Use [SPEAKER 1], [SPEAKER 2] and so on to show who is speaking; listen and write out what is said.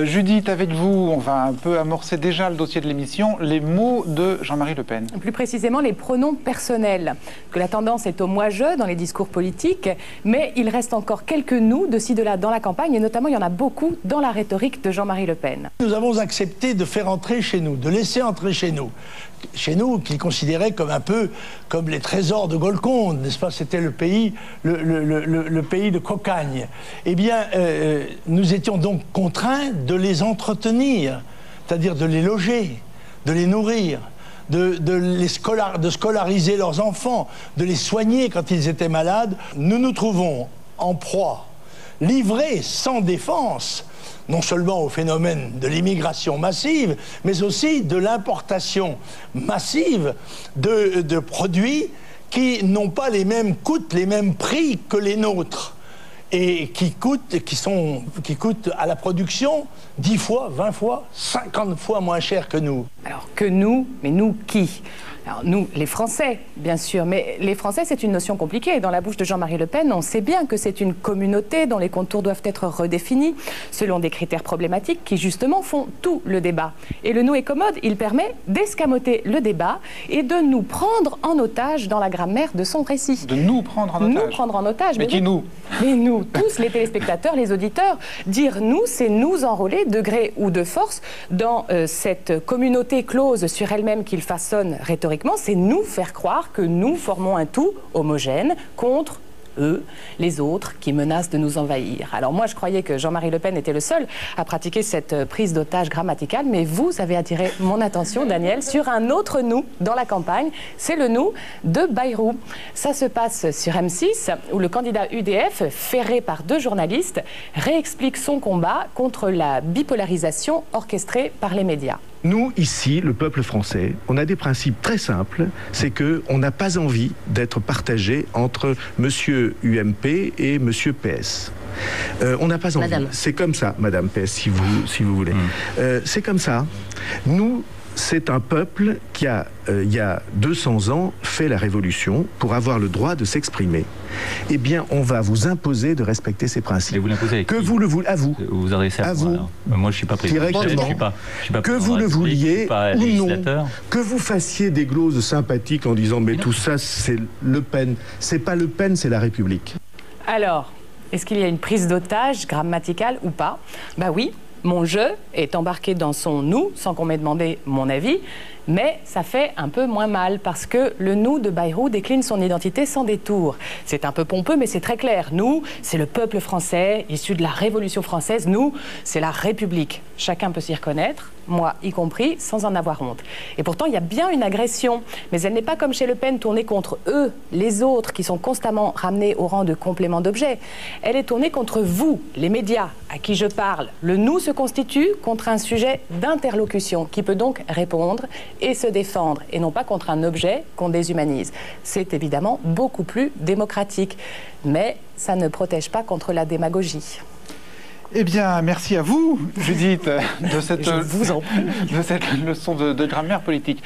[SPEAKER 1] Judith, avec vous, on va un peu amorcer déjà le dossier de l'émission, les mots de Jean-Marie Le Pen.
[SPEAKER 2] Plus précisément, les pronoms personnels. Que la tendance est au moi-je dans les discours politiques, mais il reste encore quelques nous de ci, de là dans la campagne, et notamment il y en a beaucoup dans la rhétorique de Jean-Marie Le Pen.
[SPEAKER 3] Nous avons accepté de faire entrer chez nous, de laisser entrer chez nous qu'il considérait comme un peu comme les trésors de Golconde, n'est-ce pas? C'était le pays de Cocagne. Eh bien, nous étions donc contraints de les entretenir, c'est-à-dire de les loger, de les nourrir, de scolariser leurs enfants, de les soigner quand ils étaient malades. Nous nous trouvons en proie, livrés sans défense, non seulement au phénomène de l'immigration massive, mais aussi de l'importation massive de produits qui n'ont pas les mêmes coûts, les mêmes prix que les nôtres, et qui coûtent à la production 10 fois, 20 fois, 50 fois moins cher que nous.
[SPEAKER 2] Alors que nous, mais nous qui? Alors nous, les Français, bien sûr, mais les Français, c'est une notion compliquée. Dans la bouche de Jean-Marie Le Pen, on sait bien que c'est une communauté dont les contours doivent être redéfinis selon des critères problématiques qui, justement, font tout le débat. Et le nous est commode, il permet d'escamoter le débat et de nous prendre en otage dans la grammaire de son récit.
[SPEAKER 1] De nous prendre en otage?
[SPEAKER 2] Nous prendre en otage.
[SPEAKER 1] Mais qui nous?
[SPEAKER 2] Mais nous, tous, les téléspectateurs, les auditeurs. Dire nous, c'est nous enrôler, de gré ou de force, dans cette communauté close sur elle-même qu'il façonne rhétoriquement. C'est nous faire croire que nous formons un tout homogène contre eux, les autres, qui menacent de nous envahir. Alors moi, je croyais que Jean-Marie Le Pen était le seul à pratiquer cette prise d'otage grammaticale, mais vous avez attiré mon attention, Daniel, sur un autre nous dans la campagne. C'est le nous de Bayrou. Ça se passe sur M6, où le candidat UDF, ferré par 2 journalistes, réexplique son combat contre la bipolarisation orchestrée par les médias.
[SPEAKER 4] Nous, ici, le peuple français, on a des principes très simples. C'est qu'on n'a pas envie d'être partagé entre monsieur UMP et monsieur PS. On n'a pas envie. C'est comme ça, madame PS, si vous voulez. C'est comme ça. Nous, c'est un peuple qui a, il y a 200 ans, fait la révolution pour avoir le droit de s'exprimer. Eh bien, on va vous imposer de respecter ces principes.
[SPEAKER 5] Et vous l'imposez avec
[SPEAKER 4] que vous le voulez, à vous.
[SPEAKER 5] Vous vous adressez à
[SPEAKER 4] vous.
[SPEAKER 5] Moi, je ne suis pas président.
[SPEAKER 4] Directement.
[SPEAKER 5] Je suis pas
[SPEAKER 4] que vous le vouliez ou non. Que vous fassiez des gloses sympathiques en disant mais tout ça, c'est Le Pen. C'est pas Le Pen, c'est la République.
[SPEAKER 2] Alors, est-ce qu'il y a une prise d'otage grammaticale ou pas? Bah oui. Mon je est embarqué dans son nous, sans qu'on m'ait demandé mon avis, mais ça fait un peu moins mal parce que le nous de Bayrou décline son identité sans détour. C'est un peu pompeux, mais c'est très clair. Nous, c'est le peuple français, issu de la Révolution française. Nous, c'est la République. Chacun peut s'y reconnaître, moi y compris, sans en avoir honte. Et pourtant, il y a bien une agression, mais elle n'est pas comme chez Le Pen tournée contre eux, les autres, qui sont constamment ramenés au rang de complément d'objet. Elle est tournée contre vous, les médias, à qui je parle. Le nous se constitue contre un sujet d'interlocution qui peut donc répondre et se défendre, et non pas contre un objet qu'on déshumanise. C'est évidemment beaucoup plus démocratique, mais ça ne protège pas contre la démagogie.
[SPEAKER 1] Eh bien, merci à vous, Judith, de cette
[SPEAKER 2] Je vous en prie.
[SPEAKER 1] de cette leçon de grammaire politique.